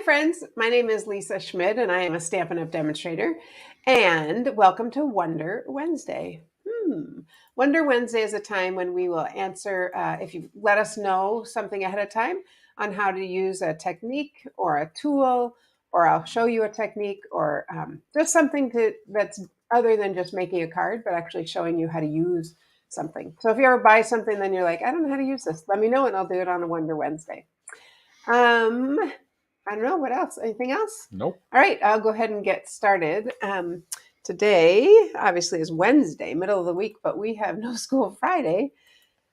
friends, my name is Lisa Schmidt and I am a Stampin' Up! Demonstrator, and welcome to Wonder Wednesday. Wonder Wednesday is a time when we will answer, if you let us know something ahead of time on how to use a technique or a tool, or I'll show you a technique, or just something that's other than just making a card, but actually showing you how to use something. So if you ever buy something, then you're like, I don't know how to use this, let me know and I'll do it on a Wonder Wednesday. I don't know what else. Anything else? Nope. All right, I'll go ahead and get started. Today, obviously, is Wednesday, middle of the week, but we have no school Friday.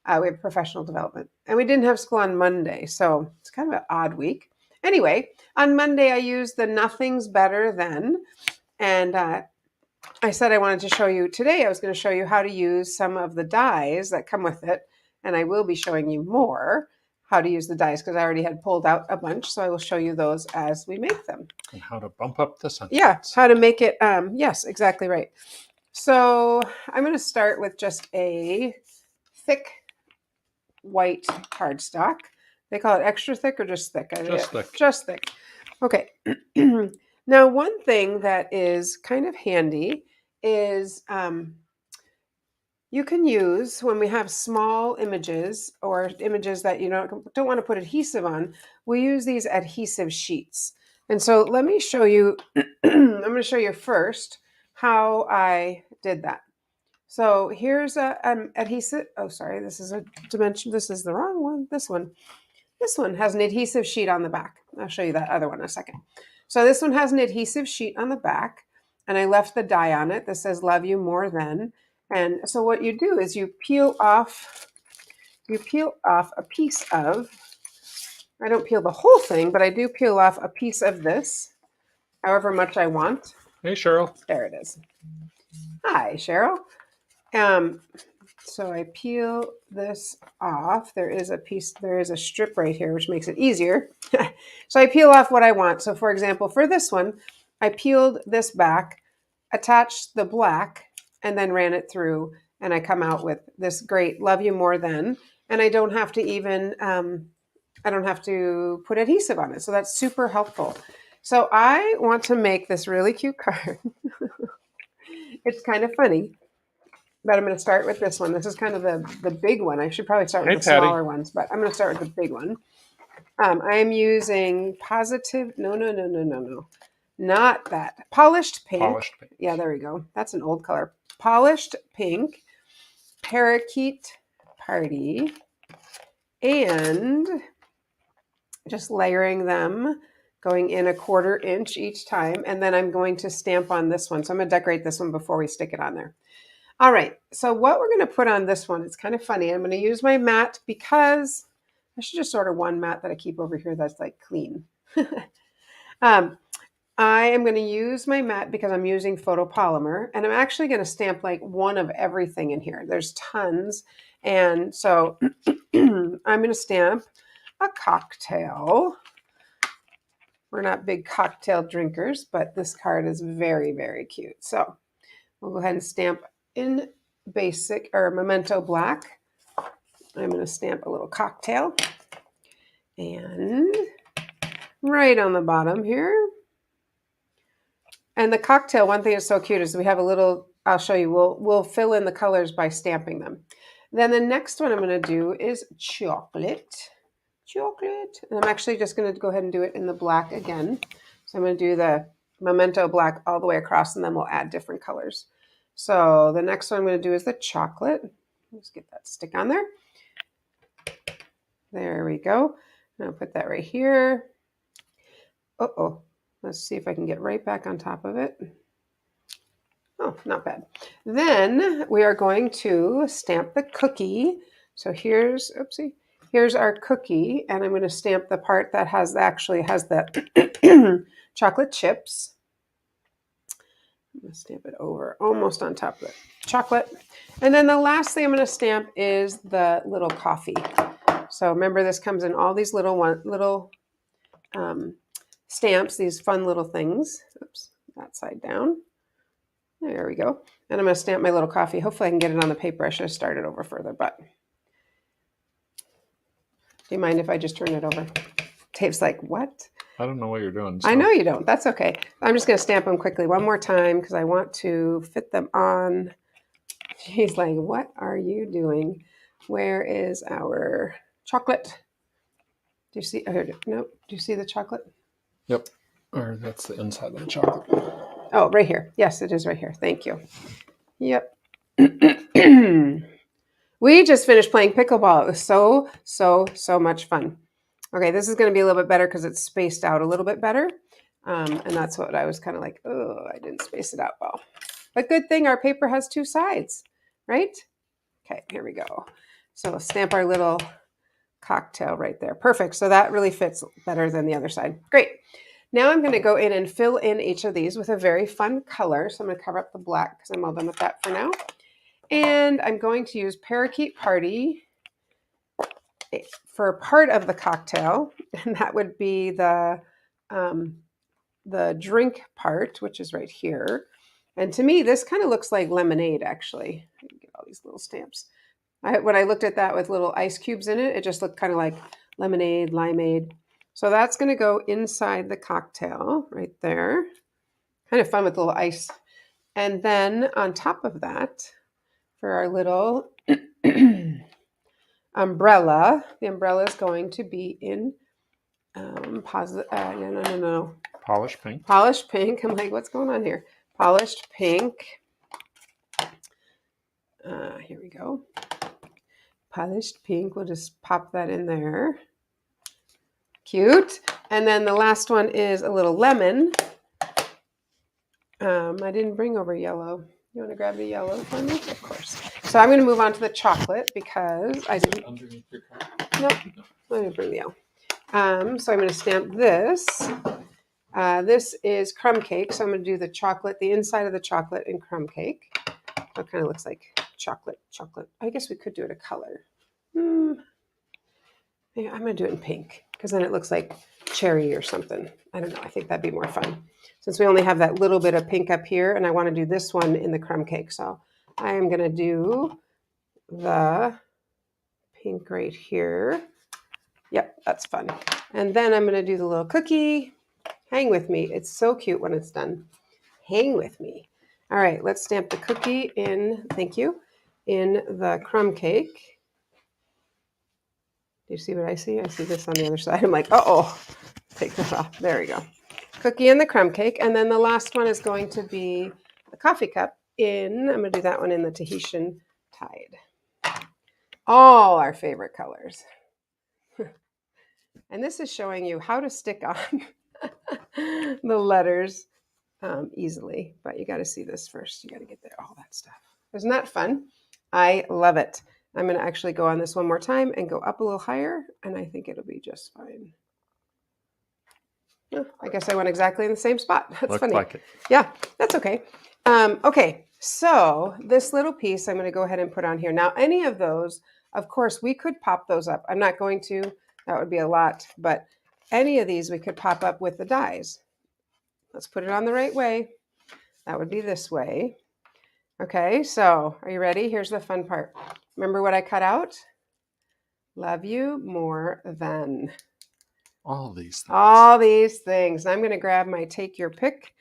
We have professional development, and we didn't have school on Monday, so it's kind of an odd week. Anyway, on Monday, I used the Nothing's Better Than, and I said I wanted to show you today. I was going to show you how to use some of the dies that come with it, and I will be showing you more how to use the dies because I already had pulled out a bunch, so I will show you those as we make them. And how to bump up the sentence. Yeah, how to make it, yes, exactly right. So I'm going to start with just a thick white cardstock. They call it extra thick or just thick? Just thick. Just thick. Okay. Now, one thing that is kind of handy is you can use, when we have small images or images that you don't want to put adhesive on, we use these adhesive sheets. And so let me show you, I'm going to show you first how I did that. So here's an adhesive, oh sorry, this is a dimension, this is the wrong one, this one. This one has an adhesive sheet on the back. I'll show you that other one in a second. So this one has an adhesive sheet on the back, and I left the die on it that says love you more than. And so what you do is you peel off a piece of, I don't peel the whole thing, but I do peel off a piece of this, however much I want. Hey, Cheryl. There it is. Hi, Cheryl. So I peel this off. There is a strip right here, which makes it easier. So I peel off what I want. So for example, for this one, I peeled this back, attached the black, and then ran it through, and I come out with this great love you more than, and I don't have to even, I don't have to put adhesive on it. So that's super helpful. So I want to make this really cute card. It's kind of funny, but I'm going to start with this one. This is kind of the big one. I should probably start with the smaller ones, but I'm going to start with the big one. I am using positive, no, not that. Polished pink. Polished pink. Yeah, there we go. That's an old color. Polished pink, Parakeet Party, and just layering them, going in a 1/4 inch each time. And then I'm going to stamp on this one. So I'm going to decorate this one before we stick it on there. All right, so what we're going to put on this one, it's kind of funny. I'm going to use my mat because I should just order one mat that I keep over here that's like clean. I am going to use my mat because I'm using photopolymer, and I'm actually going to stamp like one of everything in here. There's tons, and so I'm going to stamp a cocktail. We're not big cocktail drinkers, but this card is very, very cute. So we'll go ahead and stamp in basic or Memento Black. I'm going to stamp a little cocktail, and right on the bottom here. And the cocktail, one thing that's so cute is we have a little, I'll show you, we'll fill in the colors by stamping them. Then the next one I'm going to do is chocolate. And I'm actually just going to go ahead and do it in the black again. So I'm going to do the Memento Black all the way across, and then we'll add different colors. So the next one I'm going to do is the chocolate. Let's get that stick on there. There we go. And I'll put that right here. Uh-oh. Let's see if I can get right back on top of it. Oh, not bad. Then we are going to stamp the cookie. So here's our cookie, and I'm going to stamp the part that actually has the chocolate chips. I'm going to stamp it over almost on top of the chocolate. And then the last thing I'm going to stamp is the little coffee. So remember, this comes in all these little stamps, these fun little things. Oops, that side down. There we go. And I'm going to stamp my little coffee. Hopefully I can get it on the paper. I should have started over further, but do you mind if I just turn it over? Tape's like, what? I don't know what you're doing. I so- know you don't. That's okay. I'm just going to stamp them quickly one more time because I want to fit them on. She's like, what are you doing? Where is our chocolate? Do you see? Oh, no. Do you see the chocolate? Yep. Or that's the inside of the chocolate. Oh, right here. Yes, it is right here. Thank you. Yep. We just finished playing pickleball. It was so much fun. Okay, this is going to be a little bit better because it's spaced out a little bit better. And that's what I was kind of like, oh, I didn't space it out well. But good thing our paper has two sides, right? Okay, here we go. So we'll stamp our little cocktail right there. Perfect. So that really fits better than the other side. Great. Now I'm going to go in and fill in each of these with a very fun color. So I'm going to cover up the black because I'm all done with that for now. And I'm going to use Parakeet Party for part of the cocktail, and that would be the drink part, which is right here. And to me, this kind of looks like lemonade, actually. I can get all these little stamps. When I looked at that with little ice cubes in it, it just looked kind of like lemonade, limeade. So that's going to go inside the cocktail right there. Kind of fun with little ice. And then on top of that, for our little umbrella, the umbrella is going to be in no. Polished pink. Polished pink. I'm like, what's going on here? Polished pink. Here we go. Polished pink. We'll just pop that in there. Cute. And then the last one is a little lemon. I didn't bring over yellow. You want to grab the yellow for me? Of course. So I'm going to move on to the chocolate because I didn't. Underneath your cup. Nope. I didn't bring the yellow. So I'm going to stamp this. This is crumb cake. So I'm going to do the chocolate, the inside of the chocolate in crumb cake. So it kind of looks like chocolate. I guess we could do it a color. Yeah, I'm going to do it in pink because then it looks like cherry or something. I don't know. I think that'd be more fun. Since we only have that little bit of pink up here, and I want to do this one in the crumb cake. So I am going to do the pink right here. Yep, that's fun. And then I'm going to do the little cookie. Hang with me. It's so cute when it's done. Hang with me. All right, let's stamp the cookie in, thank you, in the crumb cake. Do you see what I see? I see this on the other side. I'm like, uh-oh. Take this off. There we go. Cookie in the crumb cake. And then the last one is going to be the coffee cup in, I'm going to do that one in the Tahitian Tide. All our favorite colors. And this is showing you how to stick on the letters easily. But you got to see this first. You got to get there, all that stuff. Isn't that fun? I love it. I'm going to actually go on this one more time and go up a little higher, and I think it'll be just fine. Oh, I guess I went exactly in the same spot. That's Looked funny. like it. Yeah, that's okay. Okay, so this little piece I'm going to go ahead and put on here. Now, any of those, of course, we could pop those up. I'm not going to. That would be a lot. But any of these we could pop up with the dies. Let's put it on the right way. That would be this way. Okay, so are you ready? Here's the fun part. Remember what I cut out? Love you more than. All these things. All these things. I'm going to grab my take your pick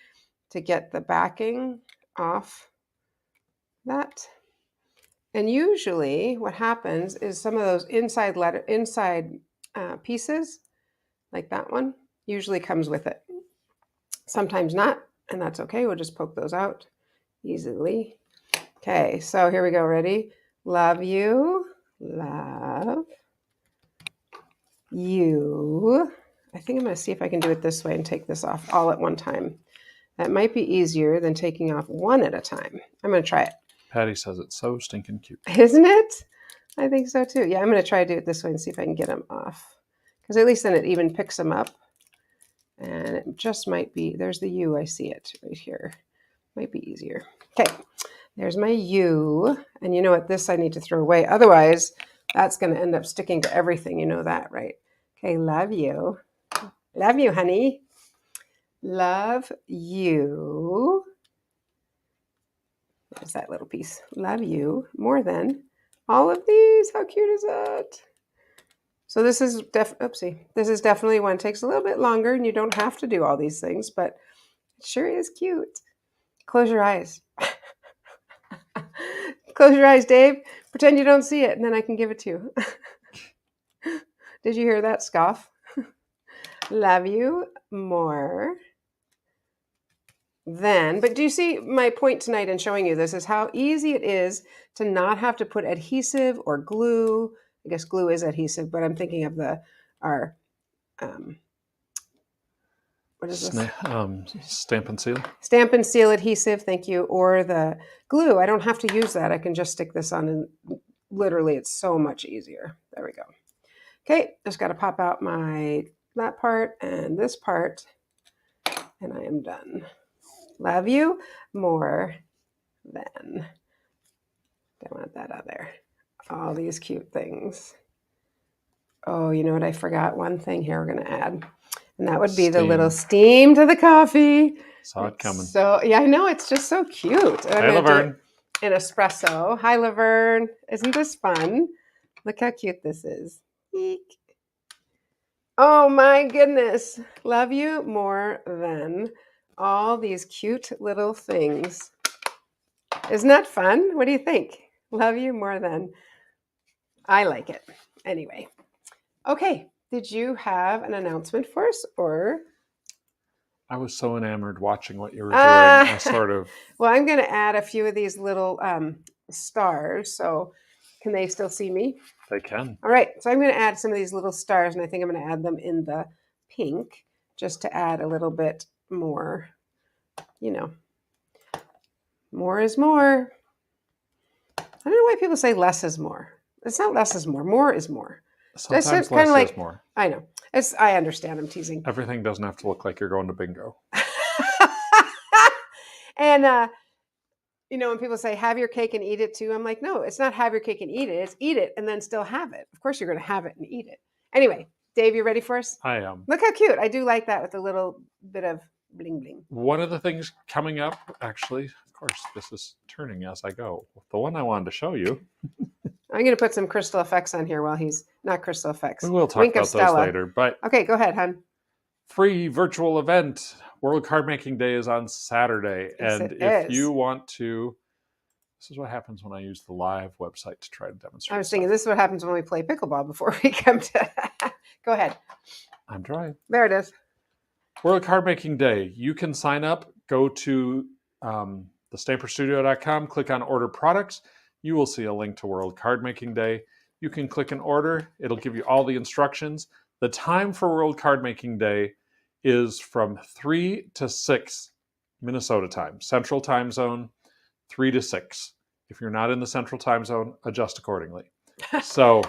to get the backing off that. And usually what happens is some of those inside pieces, like that one, usually comes with it. Sometimes not, and that's okay. We'll just poke those out easily. Okay, so here we go. Ready? Love you. Love you. I think I'm going to see if I can do it this way and take this off all at one time. That might be easier than taking off one at a time. I'm going to try it. Patty says it's so stinking cute. Isn't it? I think so too. Yeah, I'm going to try to do it this way and see if I can get them off. Because at least then it even picks them up. And it just might be, there's the U, I see it right here. Might be easier. Okay, there's my U. And you know what, this I need to throw away. Otherwise, that's going to end up sticking to everything. You know that, right? Okay, love you. Love you, honey. Love you. There's that little piece. Love you more than all of these. How cute is that? So this is this is definitely one. It takes a little bit longer, and you don't have to do all these things, but it sure is cute. Close your eyes. Close your eyes, Dave. Pretend you don't see it, and then I can give it to you. Did you hear that scoff? Love you more than. But do you see my point tonight in showing you this is how easy it is to not have to put adhesive or glue. I guess glue is adhesive, but I'm thinking of our what is this? Stamp and seal. Stamp and seal adhesive, thank you, or the glue. I don't have to use that. I can just stick this on and literally it's so much easier. There we go. Okay, just got to pop out that part and this part and I am done. Love you more than. Don't want that out there. All these cute things. Oh, you know what? I forgot one thing here we're going to add. And that would be the little steam to the coffee. Saw it coming. So, yeah, I know. It's just so cute. Hi, Laverne. An espresso. Hi, Laverne. Isn't this fun? Look how cute this is. Eek. Oh, my goodness. Love you more than all these cute little things. Isn't that fun? What do you think? Love you more than. I like it. Anyway. Okay. Did you have an announcement for us or? I was so enamored watching what you were doing. I sort of. Well, I'm going to add a few of these little stars. So can they still see me? They can. All right. So I'm going to add some of these little stars and I think I'm going to add them in the pink just to add a little bit more, more is more. I don't know why people say less is more. It's not less is more. More is more. Sometimes less is more. I know. I understand. I'm teasing. Everything doesn't have to look like you're going to bingo. And, when people say, have your cake and eat it too, I'm like, no, it's not have your cake and eat it. It's eat it and then still have it. Of course, you're going to have it and eat it. Anyway, Dave, you ready for us? I am. Look how cute. I do like that with a little bit of bling bling. One of the things coming up, actually, of course, this is turning as I go. The one I wanted to show you. I'm going to put some crystal effects on here while he's not crystal effects. We will talk about those later. But okay, go ahead, hon. Free virtual event. World Card Making Day is on Saturday. Yes, and if you want to, this is what happens when I use the live website to try to demonstrate. I was thinking this is what happens when we play pickleball before we come to. Go ahead. I'm trying. There it is. World Card Making Day. You can sign up. Go to thestamperstudio.com. Click on Order Products. You will see a link to World Card Making Day. You can click an order. It'll give you all the instructions. The time for World Card Making Day is from 3 to 6 Minnesota time, Central Time Zone, 3 to 6. If you're not in the Central Time Zone, adjust accordingly. So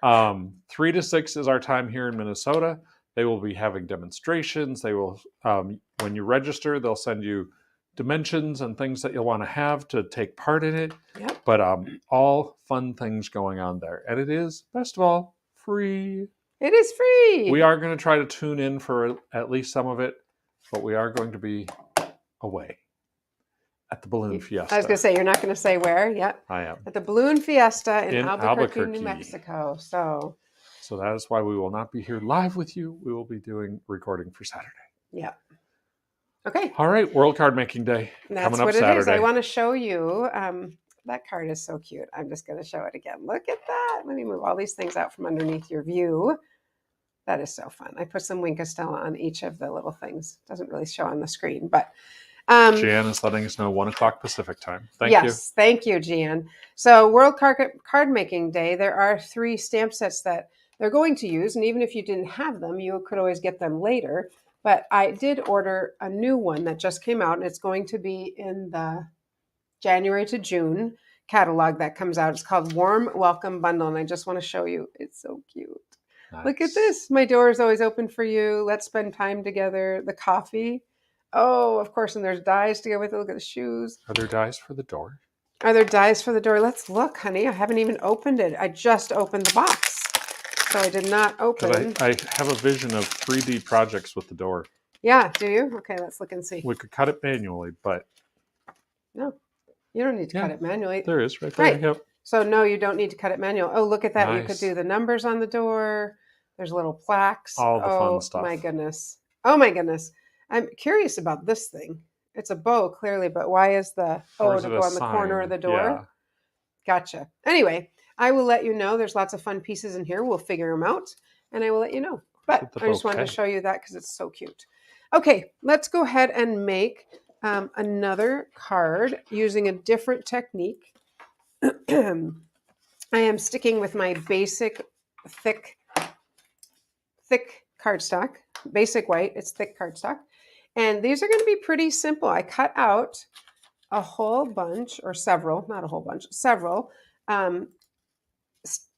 3 to 6 is our time here in Minnesota. They will be having demonstrations. They will, when you register, they'll send you dimensions and things that you'll want to have to take part in it. Yep. But all fun things going on there. And it is, best of all, free. It is free. We are going to try to tune in for at least some of it, but we are going to be away at the Balloon Fiesta. I was going to say, you're not going to say where. Yep. I am. At the Balloon Fiesta in Albuquerque, New Mexico. So that is why we will not be here live with you. We will be doing recording for Saturday. Yeah. Okay. All right. World Card Making Day. That's coming up what it Saturday. is. I want to show you. That card is so cute. I'm just going to show it again. Look at that. Let me move all these things out from underneath your view. That is so fun. I put some Wink Estella on each of the little things. Doesn't really show on the screen, but Jan is letting us know 1 o'clock Pacific time. Thank you. Yes, thank you, Jan. So World Card Making Day, there are 3 stamp sets that they're going to use, and even if you didn't have them, you could always get them later. But I did order a new one that just came out, and it's going to be in the January to June catalog that comes out. It's called Warm Welcome Bundle, and I just want to show you. It's so cute. Nice. Look at this. My door is always open for you. Let's spend time together. The coffee. Oh, of course, and there's dies to go with it. Look at the shoes. Are there dies for the door? Are there dies for the door? Let's look, honey. I haven't even opened it. I just opened the box. So I did not open. I have a vision of 3D projects with the door. Yeah, do you? Okay, let's look and see. We could cut it manually, but... No, you don't need to cut it manually. There is, right there. Right. Yep. So no, you don't need to cut it manual. Oh, look at that. You could Nice. do the numbers on the door. There's little plaques. All the fun Oh my stuff. goodness. Oh my goodness. I'm curious about this thing. It's a bow, clearly, but why is the Or O is to it a go on the corner of sign? the door? Yeah. Gotcha. Anyway, I will let you know. There's lots of fun pieces in here. We'll figure them out and I will let you know. Look But at the I just wanted to bouquet. show you that because it's so cute. Okay, let's go ahead and make another card using a different technique. I am sticking with my basic thick cardstock, basic white. It's thick cardstock. And these are going to be pretty simple. I cut out a whole bunch or several, not a whole bunch, several um,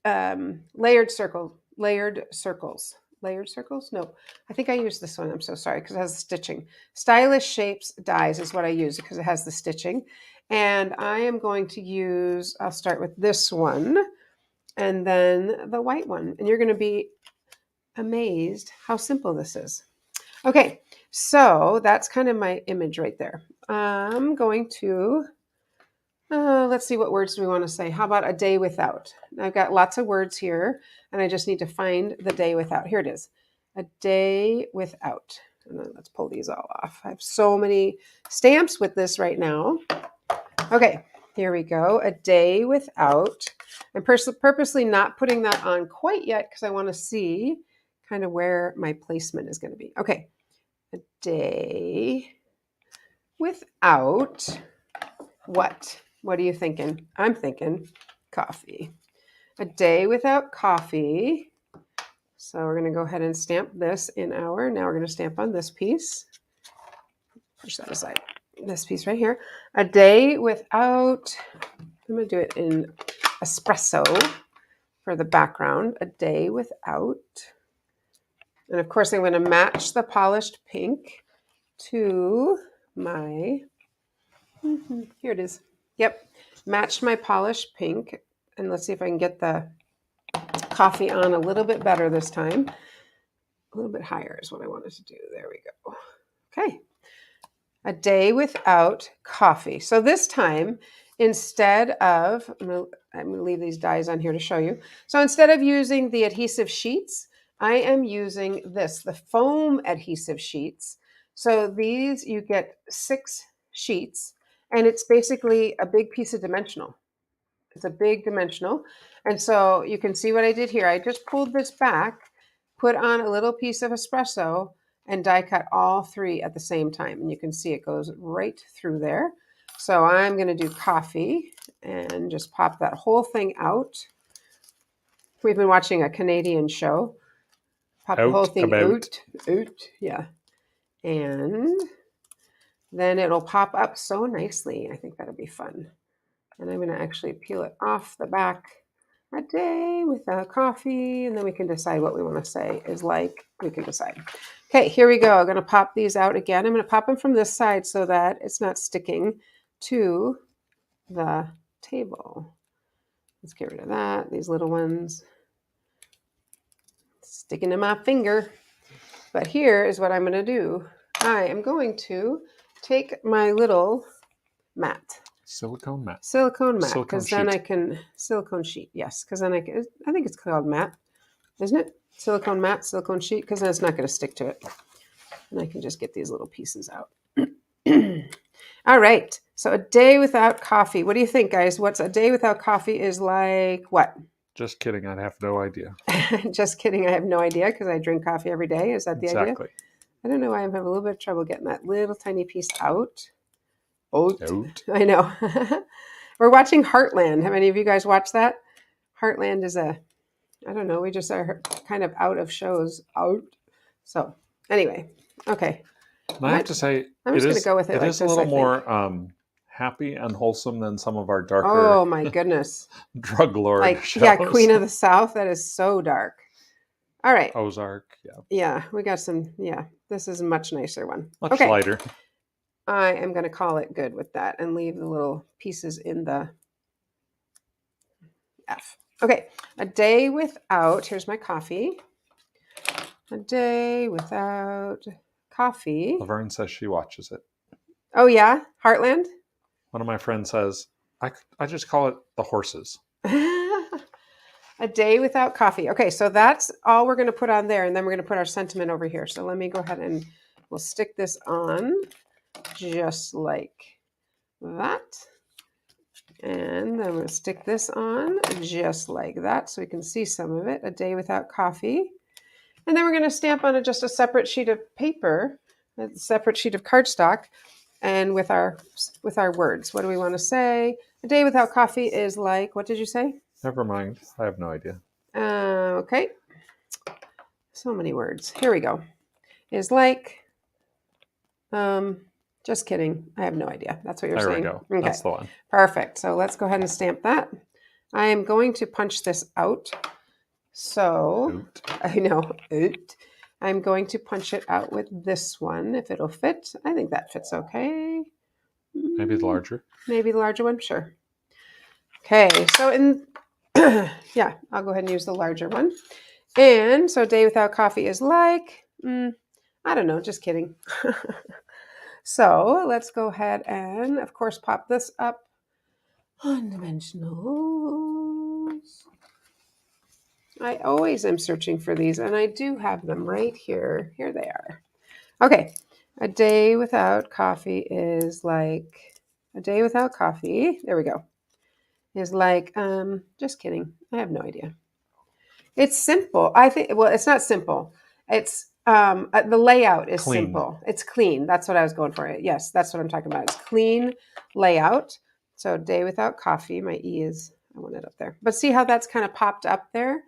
layered circles. Layered circles? No, I think I used this one. I'm so sorry because it has the stitching. Stylish Shapes dies is what I use because it has the stitching. And I am going to use, I'll start with this one and then the white one. And you're going to be amazed how simple this is. Okay, so that's kind of my image right there. I'm going to, let's see, what words do we want to say? How about a day without? I've got lots of words here, and I just need to find the day without. Here it is, a day without. And then let's pull these all off. I have so many stamps with this right now. Okay, here we go, a day without. I'm purposely not putting that on quite yet because I want to see kind of where my placement is going to be. Okay, a day without what? What are you thinking? I'm thinking coffee. A day without coffee. So we're going to go ahead and stamp this in our, now we're going to stamp on this piece. Push that aside. This piece right here. A day without, I'm going to do it in espresso for the background. A day without. And of course, I'm going to match the polished pink to my, here it is. Yep, matched my polished pink. And let's see if I can get the coffee on a little bit better this time. A little bit higher is what I wanted to do. There we go. Okay. A day without coffee. So this time, instead of, I'm going to leave these dies on here to show you. So instead of using the adhesive sheets, I am using this, the foam adhesive sheets. So these, you get 6 sheets, and it's basically a big piece of dimensional. It's a big dimensional. And so you can see what I did here. I just pulled this back, put on a little piece of espresso, and die cut all 3 at the same time. And you can see it goes right through there. So I'm going to do coffee and just pop that whole thing out. We've been watching a Canadian show. Pop the whole Out thing about. out. Yeah. And then it'll pop up so nicely. I think that'll be fun. And I'm going to actually peel it off the back. A day without coffee, and then we can decide what we want to say is like, we can decide. Okay, here we go. I'm going to pop these out again. I'm going to pop them from this side so that it's not sticking to the table. Let's get rid of that. These little ones sticking to my finger. But here is what I'm going to do. I am going to take my little mat. Silicone mat. Silicone mat, Silicone because then sheet. I can, silicone sheet, yes, because then I can, I think it's called mat, isn't it? Silicone mat, silicone sheet, because then it's not going to stick to it. And I can just get these little pieces out. All right, so a day without coffee. What do you think, guys? What's a day without coffee is like what? Just kidding. I'd have no idea. Just kidding, I have no idea because I drink coffee every day. Is that the idea? Exactly. I don't know why I'm having a little bit of trouble getting that little tiny piece out. Out. Out. I know. We're watching Heartland. Have any of you guys watched that? Heartland is a, I don't know, we just are kind of out of shows. Out. So anyway, okay. And I have to say, I'm just going to go with it like is a this, little I think. more happy and wholesome than some of our darker Oh my goodness. drug lord Like, shows. yeah, Queen of the South. That is so dark. All right. Ozark. Yeah. Yeah, we got some, yeah, this is a much nicer one. Much Okay. lighter. I am going to call it good with that and leave the little pieces in the F. Okay, a day without, here's my coffee. A day without coffee. Laverne says she watches it. Oh yeah, Heartland? One of my friends says, I just call it the horses. A day without coffee. Okay, so that's all we're going to put on there, and then we're going to put our sentiment over here. So let me go ahead and we'll stick this on just like that. And I'm going to stick this on just like that so we can see some of it. A day without coffee. And then we're going to stamp on just a separate sheet of paper, a separate sheet of cardstock, and with our words. What do we want to say? A day without coffee is like, what did you say? Never mind. I have no idea. Okay. So many words. Here we go. Is like, just kidding. I have no idea. That's what you're saying. There we go. Okay. That's the one. Perfect. So let's go ahead and stamp that. I am going to punch this out. So Oot. I know. I'm going to punch it out with this one if it'll fit. I think that fits okay. Maybe the larger. Maybe the larger one. Sure. Okay. So in yeah, I'll go ahead and use the larger one. And so day without coffee is like, I don't know, just kidding. So let's go ahead and, of course, pop this up on dimensionals. I always am searching for these, and I do have them right here. Here they are. Okay, a day without coffee is like, a day without coffee, there we go, is like, just kidding. I have no idea. It's simple. I think, well, it's not simple. It's, the layout is Clean. simple. It's clean. That's what I was going for. Yes, that's what I'm talking about. It's clean layout. So day without coffee, my E is, I want it up there. But see how that's kind of popped up there?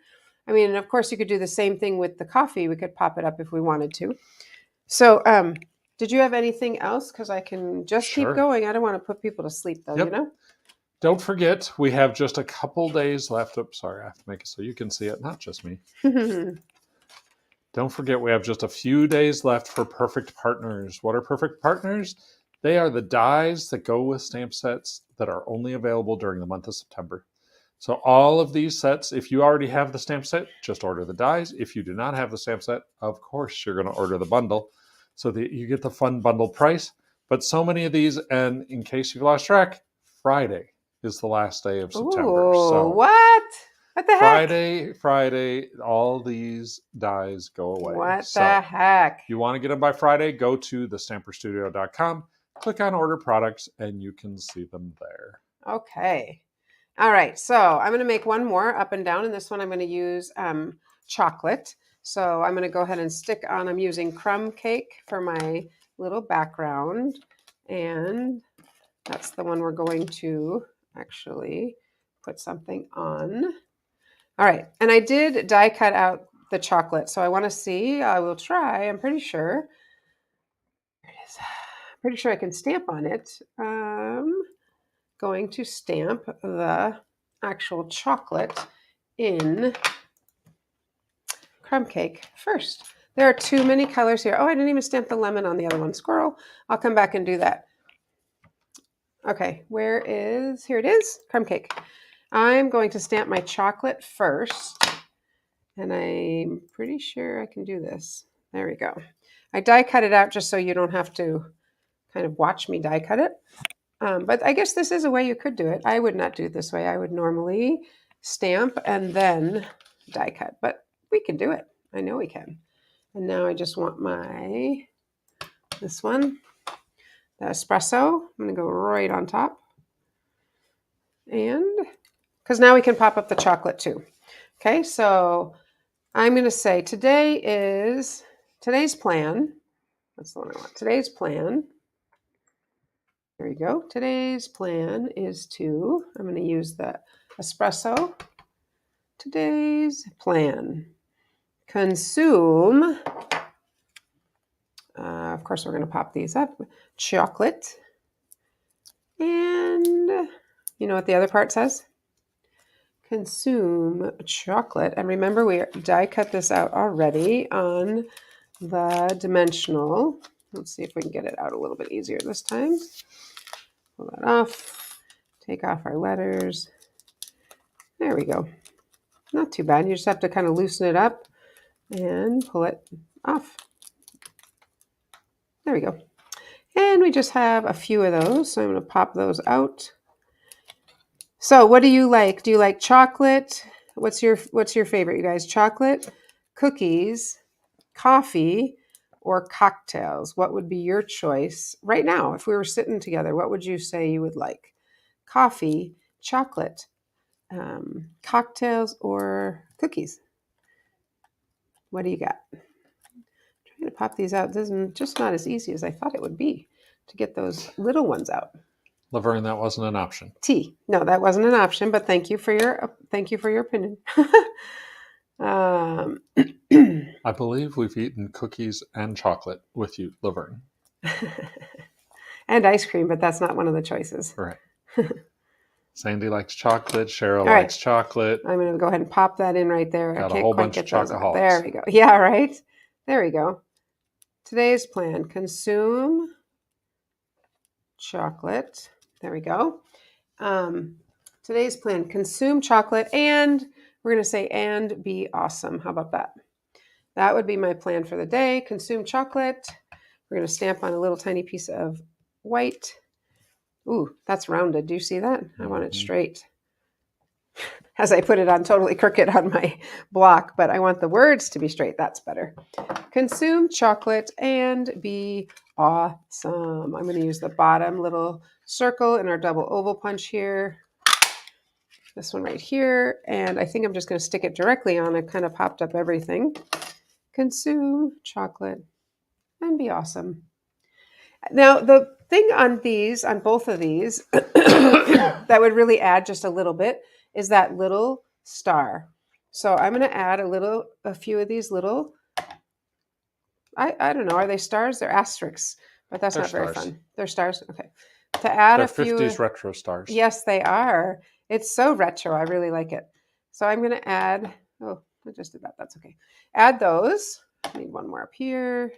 I mean, and of course you could do the same thing with the coffee. We could pop it up if we wanted to. So, did you have anything else? Because I can just keep Sure. going. I don't want to put people to sleep though, Yep. you know? Don't forget, we have just a couple days left. Oops, sorry, I have to make it so you can see it, not just me. Don't forget, we have just a few days left for Perfect Partners. What are Perfect Partners? They are the dies that go with stamp sets that are only available during the month of September. So all of these sets, if you already have the stamp set, just order the dies. If you do not have the stamp set, of course, you're going to order the bundle so that you get the fun bundle price. But so many of these, and in case you've lost track, Friday is the last day of September. Ooh, So what? What the heck? Friday, all these dies go away. What So the heck? if you want to get them by Friday, go to thestamperstudio.com, click on order products, and you can see them there. Okay. All right. So I'm going to make one more up and down. And this one I'm going to use chocolate. So I'm going to go ahead and stick on, I'm using crumb cake for my little background. And that's the one we're going to actually put something on. All right. And I did die cut out the chocolate. So I want to see, I will try. I'm pretty sure. There it is. Pretty sure I can stamp on it. Going to stamp the actual chocolate in crumb cake first. There are too many colors here. Oh, I didn't even stamp the lemon on the other one. Squirrel. I'll come back and do that. Okay, here it is, crumb cake. I'm going to stamp my chocolate first, and I'm pretty sure I can do this. There we go. I die cut it out just so you don't have to kind of watch me die cut it. But I guess this is a way you could do it. I would not do it this way. I would normally stamp and then die cut, but we can do it. I know we can. And now I just want this one, the espresso. I'm going to go right on top. And because now we can pop up the chocolate too. Okay, so I'm going to say today's plan. That's the one I want. Today's plan. There we go. Today's plan is I'm going to use the espresso. Today's plan. Consume. Of course, we're going to pop these up. Chocolate. And you know what the other part says? Consume chocolate. And remember, we die cut this out already on the dimensional. Let's see if we can get it out a little bit easier this time. Pull that off. Take off our letters. There we go. Not too bad. You just have to kind of loosen it up and pull it off. There we go. And we just have a few of those. So I'm going to pop those out. So what do you like? Do you like chocolate What's your favorite, you guys? Chocolate, cookies, coffee, or cocktails? What would be your choice right now? If we were sitting together, what would you say you would like? Coffee, chocolate, cocktails, or cookies? What do you got? Trying to pop these out. This is just not as easy as I thought it would be to get those little ones out. Laverne, that wasn't an option. Tea. No, that wasn't an option, but thank you for your opinion. um, I believe we've eaten cookies and chocolate with you, Laverne. and ice cream, but that's not one of the choices. Right. Sandy likes chocolate. Cheryl All right. likes chocolate. I'm going to go ahead and pop that in right there. Got I a can't whole quite bunch get of those out. chocoholics. There we go. Yeah, right. There we go. Today's plan: consume chocolate. There we go. Today's plan: consume chocolate, and we're going to say and be awesome. How about that? That would be my plan for the day. Consume chocolate. We're going to stamp on a little tiny piece of white. Ooh, that's rounded. Do you see that? I want it straight. As I put it on totally crooked on my block, but I want the words to be straight. That's better. Consume chocolate and be awesome. I'm going to use the bottom little circle in our double oval punch here. This one right here. And I think I'm just going to stick it directly on. I kind of popped up everything. Consume chocolate and be awesome. Now, the thing on both of these, that would really add just a little bit is that little star. So I'm going to add a few of these little, I don't know, are they stars? They're asterisks, but that's They're not very stars. fun. They're stars? Okay. To add They're a few. 50s retro stars. Yes, they are. It's so retro. I really like it. So I'm going to add, oh, I just did that. That's okay. Add those. I need one more up here,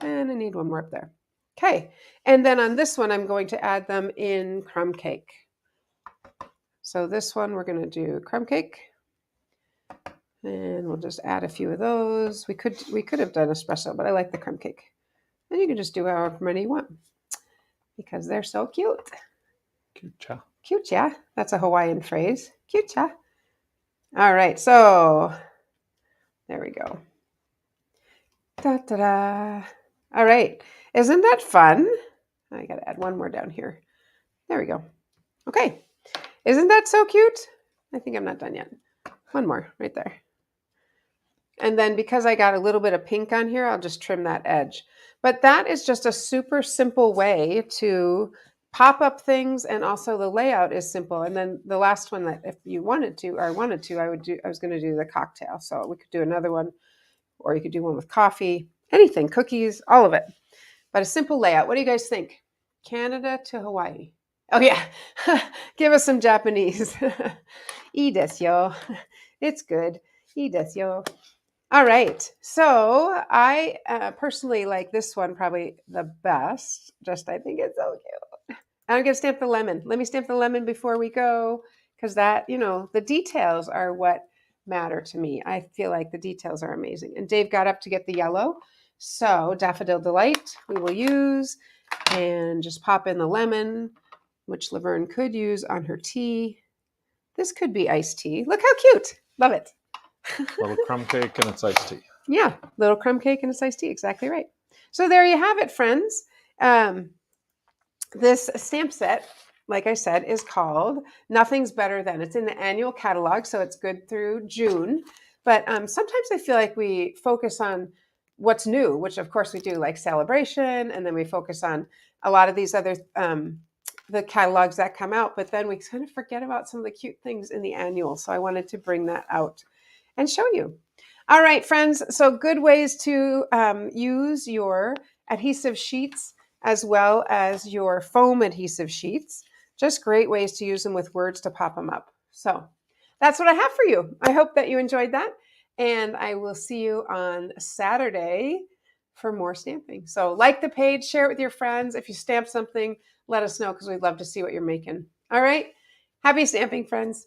and I need one more up there. Okay, and then on this one, I'm going to add them in crumb cake. So this one, we're going to do crumb cake, and we'll just add a few of those. We could have done espresso, but I like the crumb cake. And you can just do however many you want because they're so cute. Cute-cha. Cute, yeah. That's a Hawaiian phrase. Cute, yeah. All right, so there we go. Da-da-da. All right. Isn't that fun? I got to add one more down here. There we go. Okay. Isn't that so cute? I think I'm not done yet. One more right there. And then because I got a little bit of pink on here, I'll just trim that edge. But that is just a super simple way to pop up things, and also the layout is simple. And then the last one, that if you wanted to, I was going to do the cocktail. So we could do another one, or you could do one with coffee, anything, cookies, all of it. But a simple layout. What do you guys think? Canada to Hawaii. Oh, yeah. Give us some Japanese. I desu yo. It's good. I desu yo. All right. So I personally like this one probably the best. I think it's so cute. I'm going to stamp the lemon. Let me stamp the lemon before we go, because that, the details are what matter to me. I feel like the details are amazing. And Dave got up to get the yellow. So Daffodil Delight we will use, and just pop in the lemon, which Laverne could use on her tea. This could be iced tea. Look how cute. Love it. Little crumb cake and it's iced tea. Yeah, little crumb cake and it's iced tea. Exactly right. So there you have it, friends. This stamp set, like I said, is called Nothing's Better Than. It's in the annual catalog, so it's good through June. But sometimes I feel like we focus on what's new, which of course we do, like Celebration, and then we focus on a lot of these other the catalogs that come out, but then we kind of forget about some of the cute things in the annual. So I wanted to bring that out and show you. All right, friends. So good ways to use your adhesive sheets as well as your foam adhesive sheets. Just great ways to use them with words to pop them up. So that's what I have for you. I hope that you enjoyed that. And I will see you on Saturday for more stamping. So like the page, share it with your friends. If you stamp something, let us know, because we'd love to see what you're making. All right. Happy stamping, friends.